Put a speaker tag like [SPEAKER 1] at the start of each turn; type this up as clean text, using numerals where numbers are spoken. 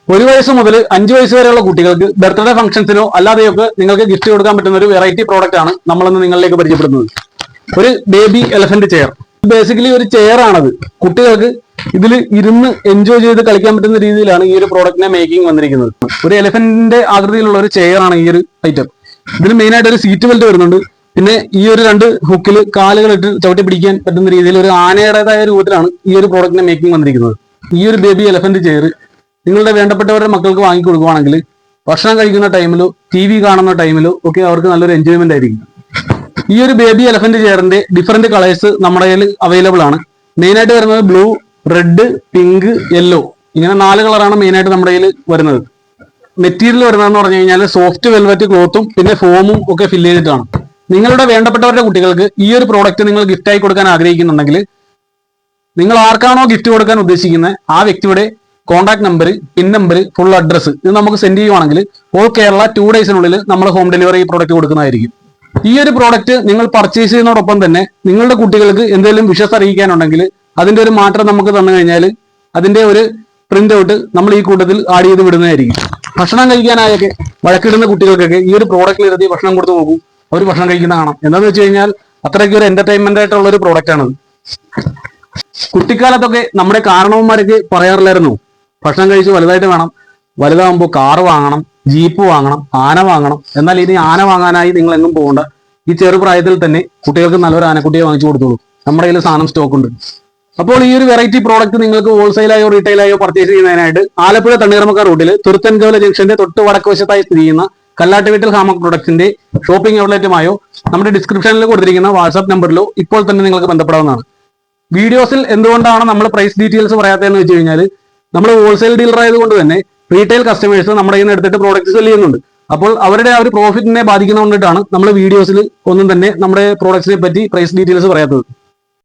[SPEAKER 1] 1 വയസ്സ് മുതൽ 5 വയസ്സ് വരെയുള്ള കുട്ടികൾക്ക് ബർത്ത്ഡേ ഫംഗ്ഷൻസിനോ അല്ലാതെയൊക്കെ നിങ്ങൾക്ക് ഗിഫ്റ്റ് കൊടുക്കാൻ പറ്റുന്ന ഒരു വെറൈറ്റി പ്രോഡക്റ്റ് ആണ് നമ്മളിന്ന് നിങ്ങളിലേക്ക് പരിചയപ്പെടുന്നത്. ഒരു ബേബി എലഫന്റ് ചെയർ. ബേസിക്കലി ഒരു ചെയർ ആണത്. കുട്ടികൾക്ക് ഇതിൽ ഇരുന്ന് എൻജോയ് ചെയ്ത് കളിക്കാൻ പറ്റുന്ന രീതിയിലാണ് ഈ ഒരു പ്രോഡക്റ്റിനെ മേക്കിംഗ് വന്നിരിക്കുന്നത്. ഒരു എലഫന്റിന്റെ ആകൃതിയിലുള്ള ഒരു ചെയർ ആണ് ഈ ഒരു ഐറ്റം. ഇതിൽ മെയിൻ ആയിട്ട് ഒരു സീറ്റ് ബെൽറ്റ് വരുന്നുണ്ട്. പിന്നെ ഈ ഒരു 2 ഹുക്കിൽ കാലുകളിട്ട് ചവിട്ടി പിടിക്കാൻ പറ്റുന്ന രീതിയിൽ ഒരു ആനയുടേതായ രൂപത്തിലാണ് ഈ ഒരു പ്രോഡക്റ്റിനെ മേക്കിംഗ് വന്നിരിക്കുന്നത്. ഈ ഒരു ബേബി എലഫന്റ് ചെയർ നിങ്ങളുടെ വേണ്ടപ്പെട്ടവരുടെ മക്കൾക്ക് വാങ്ങിക്കൊടുക്കുകയാണെങ്കിൽ ഭക്ഷണം കഴിക്കുന്ന ടൈമിലോ TV കാണുന്ന ടൈമിലോ ഒക്കെ അവർക്ക് നല്ലൊരു എൻജോയ്മെന്റ് ആയിരിക്കും. ഈ ഒരു ബേബി എലഫന്റ് ചെയറിന്റെ ഡിഫറെന്റ് കളേഴ്സ് നമ്മുടെ കയ്യിൽ അവൈലബിൾ ആണ്. മെയിൻ ആയിട്ട് വരുന്നത് ബ്ലൂ, റെഡ്, പിങ്ക്, യെല്ലോ, ഇങ്ങനെ 4 കളറാണ് മെയിൻ ആയിട്ട് നമ്മുടെ കയ്യിൽ വരുന്നത്. മെറ്റീരിയൽ വരുന്നതെന്ന് പറഞ്ഞു കഴിഞ്ഞാൽ സോഫ്റ്റ് വെൽവെറ്റ് ക്ലോത്തും പിന്നെ ഫോമും ഒക്കെ ഫില്ല് ചെയ്തിട്ടാണ്. നിങ്ങളുടെ വേണ്ടപ്പെട്ടവരുടെ കുട്ടികൾക്ക് ഈ ഒരു പ്രോഡക്റ്റ് നിങ്ങൾ ഗിഫ്റ്റായി കൊടുക്കാൻ ആഗ്രഹിക്കുന്നുണ്ടെങ്കിൽ നിങ്ങൾ ആർക്കാണോ ഗിഫ്റ്റ് കൊടുക്കാൻ ഉദ്ദേശിക്കുന്നത് ആ വ്യക്തിയുടെ contact number, pin number, full address ഇത് നമുക്ക് സെൻഡ് ചെയ്യുവാണെങ്കിൽ ഓൾ കേരള 2 ഡേയ്സിനുള്ളിൽ നമ്മൾ ഹോം ഡെലിവറി ഈ പ്രോഡക്റ്റ് കൊടുക്കുന്നതായിരിക്കും. ഈ ഒരു പ്രോഡക്റ്റ് നിങ്ങൾ പർച്ചേസ് ചെയ്യുന്നതോടൊപ്പം തന്നെ നിങ്ങളുടെ കുട്ടികൾക്ക് എന്തെങ്കിലും വിഷസ് അറിയിക്കാനുണ്ടെങ്കിൽ അതിന്റെ ഒരു മാറ്റം നമുക്ക് തന്നു കഴിഞ്ഞാൽ അതിന്റെ ഒരു പ്രിന്റ് ഔട്ട് നമ്മൾ ഈ കൂട്ടത്തിൽ ആഡ് ചെയ്ത് വിടുന്നതായിരിക്കും. ഭക്ഷണം കഴിക്കാനായൊക്കെ വഴക്കിടുന്ന കുട്ടികൾക്കൊക്കെ ഈ ഒരു പ്രോഡക്റ്റിൽ എഴുതി ഭക്ഷണം കൊടുത്ത് നോക്കും, അവർ ഭക്ഷണം കഴിക്കുന്ന കാണാം. എന്താണെന്ന് വെച്ച് കഴിഞ്ഞാൽ അത്രയ്ക്ക് ഒരു എന്റർടൈൻമെന്റ് ആയിട്ടുള്ള ഒരു പ്രോഡക്റ്റ് ആണത്. കുട്ടിക്കാലത്തൊക്കെ നമ്മുടെ കാരണവന്മാരൊക്കെ പറയാറില്ലായിരുന്നു ഭക്ഷണം കഴിച്ച് വലുതായിട്ട് വേണം, വലുതാകുമ്പോൾ കാറ് വാങ്ങണം, ജീപ്പ് വാങ്ങണം, ആന വാങ്ങണം. എന്നാൽ ഇനി ആന വാങ്ങാനായി നിങ്ങൾ എങ്ങും പോകണ്ട, ഈ ചെറുപ്രായത്തിൽ തന്നെ കുട്ടികൾക്ക് നല്ലൊരു ആനക്കുട്ടിയെ വാങ്ങിച്ചു കൊടുത്തോളൂ, നമ്മുടെ കയ്യിൽ സാധനം സ്റ്റോക്ക് ഉണ്ട്. അപ്പോൾ ഈ ഒരു വെറൈറ്റി പ്രോഡക്റ്റ് നിങ്ങൾക്ക് ഹോൾസെയിലായോ റീറ്റെയിലായോ പർച്ചേസ് ചെയ്യുന്നതിനായിട്ട് ആലപ്പുഴ തണ്ണീർമക്ക റൂട്ടിൽ തുരുത്തൻകോല ജംഗ്ഷന്റെ തൊട്ട് വടക്ക് വശത്തായി സ്ഥിതി ചെയ്യുന്ന കല്ലാട്ടുവീട്ടിൽ ഹാമക് പ്രൊഡക്ട്സിന്റെ ഷോപ്പിംഗ് ഔട്ട്ലെറ്റുമായോ നമ്മുടെ ഡിസ്ക്രിപ്ഷനിൽ കൊടുത്തിരിക്കുന്ന വാട്സ്ആപ്പ് നമ്പറിലോ ഇപ്പോൾ തന്നെ നിങ്ങൾക്ക് ബന്ധപ്പെടാവുന്നതാണ്. വീഡിയോസിൽ എന്തുകൊണ്ടാണ് നമ്മൾ പ്രൈസ് ഡീറ്റെയിൽസ് പറയാത്തതെന്ന് വെച്ച് കഴിഞ്ഞാൽ നമ്മൾ ഹോൾസെയിൽ ഡീലർ ആയതുകൊണ്ട് തന്നെ റീറ്റെയിൽ കസ്റ്റമേഴ്സ് നമ്മുടെ കയ്യിൽ നിന്ന് എടുത്തിട്ട് പ്രോഡക്റ്റ് സെല് ചെയ്യുന്നുണ്ട്. അപ്പോൾ അവരുടെ ആ ഒരു പ്രോഫിറ്റിനെ ബാധിക്കുന്നതുകൊണ്ടിട്ടാണ് നമ്മൾ വീഡിയോസിൽ ഒന്നും തന്നെ നമ്മുടെ പ്രോഡക്ട്സിനെ പറ്റി പ്രൈസ് ഡീറ്റെയിൽസ് പറയാത്തത്.